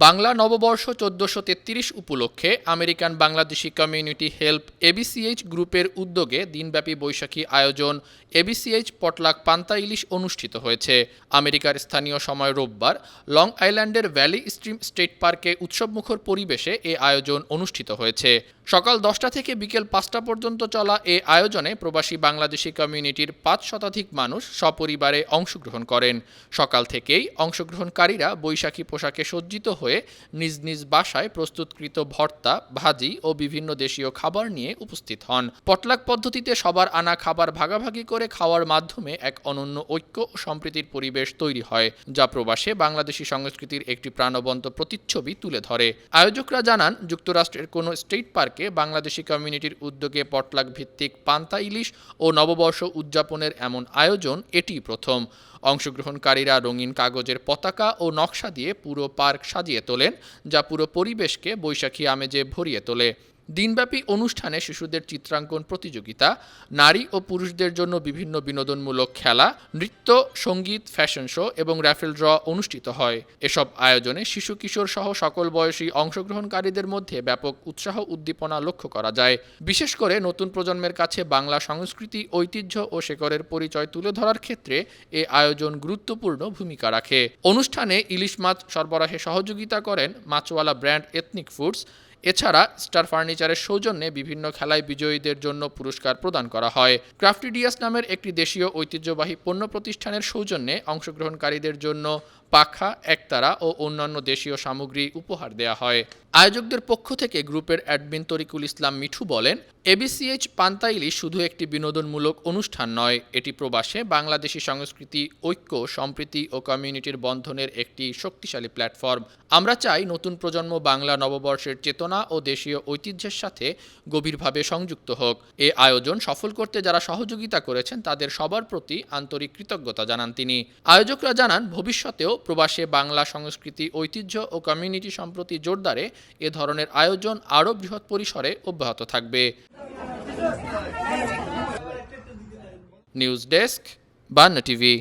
বাংলা নববর্ষ ১৪৩৩ উপলক্ষে American Bangladeshi community help এবিসিএইচ গ্রুপের উদ্যোগে দিনব্যাপী বৈশাখী আয়োজন এবিসিএইচ পটলাক পান্তা ইলিশ অনুষ্ঠিত হয়েছে। আমেরিকার স্থানীয় সময় রোববার লং আইল্যান্ডের ভ্যালি স্ট্রিম স্টেট পার্কে উৎসবমুখর পরিবেশে এ আয়োজন অনুষ্ঠিত হয়েছে। সকাল ১০টা থেকে বিকেল ৫টা পর্যন্ত চলা এ আয়োজনে প্রবাসী বাংলাদেশি কমিউনিটির ৫ শতাধিক মানুষ সপরিবারে অংশগ্রহণ করেন। সকাল থেকেই অংশগ্রহণকারীরা বৈশাখী পোশাকে সজ্জিত হয়ে নিজ নিজ বাসায় প্রস্তুতকৃত ভর্তা, ভাজি ও বিভিন্ন দেশীয় খাবার নিয়ে উপস্থিত হন। পটলাক পদ্ধতিতে সবার আনা খাবার ভাগাভাগি করে খাওয়ার মাধ্যমে এক অনন্য ঐক্য ও সম্প্রীতির পরিবেশ তৈরি হয়, যা প্রবাসে বাংলাদেশি সংস্কৃতির একটি প্রাণবন্ত প্রতিচ্ছবি তুলে ধরে। আয়োজকরা জানান, যুক্তরাষ্ট্রের কোনো স্টেট পার্কে বাংলাদেশি কমিউনিটির উদ্যোগে পটলাক ভিত্তিক পান্তা ইলিশ ও নববর্ষ উদযাপনের এমন আয়োজন এটিই প্রথম। অংশগ্রহণকারীরা রঙিন কাগজের পতাকা ও নকশা দিয়ে পুরো পার্ক সাজিয়ে তোলেন, যা পুরো পরিবেশকে বৈশাখী আমেজে ভরিয়ে তোলে। দিনব্যাপী অনুষ্ঠানে শিশুদের চিত্রাঙ্কন প্রতিযোগিতা, নারী ও পুরুষদের জন্য বিভিন্ন বিনোদনমূলক খেলা, নৃত্য, সঙ্গীত, ফ্যাশন শো এবং র্যাফেল ড্র অনুষ্ঠিত হয়। এসব আয়োজনে শিশু কিশোর সহ সকল বয়সী অংশগ্রহণকারীদের মধ্যে ব্যাপক উৎসাহ উদ্দীপনা লক্ষ্য করা যায়। বিশেষ করে নতুন প্রজন্মের কাছে বাংলা সংস্কৃতি, ঐতিহ্য ও শেকড়ের পরিচয় তুলে ধরার ক্ষেত্রে এ আয়োজন গুরুত্বপূর্ণ ভূমিকা রাখে। অনুষ্ঠানে ইলিশ মাছ সরবরাহে সহযোগিতা করেন মাছওয়ালা ব্র্যান্ড এথনিক ফুডস। এছাড়া স্টার ফার্নিচারের সৌজন্যে বিভিন্ন খেলায় বিজয়ীদের জন্য পুরস্কার প্রদান করা হয়। ক্রাফটিডিয়াস নামের একটি দেশীয় ঐতিহ্যবাহী পণ্য প্রতিষ্ঠানের সৌজন্যে অংশগ্রহণকারীদের জন্য পাখা, একতারা ও অন্যান্য দেশীয় সামগ্রী উপহার দেওয়া হয়। আয়োজকদের পক্ষ থেকে গ্রুপের অ্যাডমিন তরিকুল ইসলাম মিঠু বলেন, এবিসিএইচ পান্তা ইলিশ শুধু একটি বিনোদনমূলক অনুষ্ঠান নয়, এটি প্রবাসে বাংলাদেশি সংস্কৃতি, ঐক্য, সম্প্রীতি ও কমিউনিটির বন্ধনের একটি শক্তিশালী প্ল্যাটফর্ম। আমরা চাই নতুন প্রজন্ম বাংলা নববর্ষের চেতনা ও দেশীয় ঐতিহ্যের সাথে গভীরভাবে সংযুক্ত হোক। এ আয়োজন সফল করতে যারা সহযোগিতা করেছেন তাদের সবার প্রতি আন্তরিক কৃতজ্ঞতা জানান তিনি। আয়োজকরা জানান, ভবিষ্যতেও প্রবাসে বাংলা সংস্কৃতি, ঐতিহ্য ও কমিউনিটি সম্প্রতি জোরদারে এ ধরনের আয়োজন আরও বৃহৎ পরিসরে অব্যাহত থাকবে। নিউজ ডেস্ক, বান্না টিভি।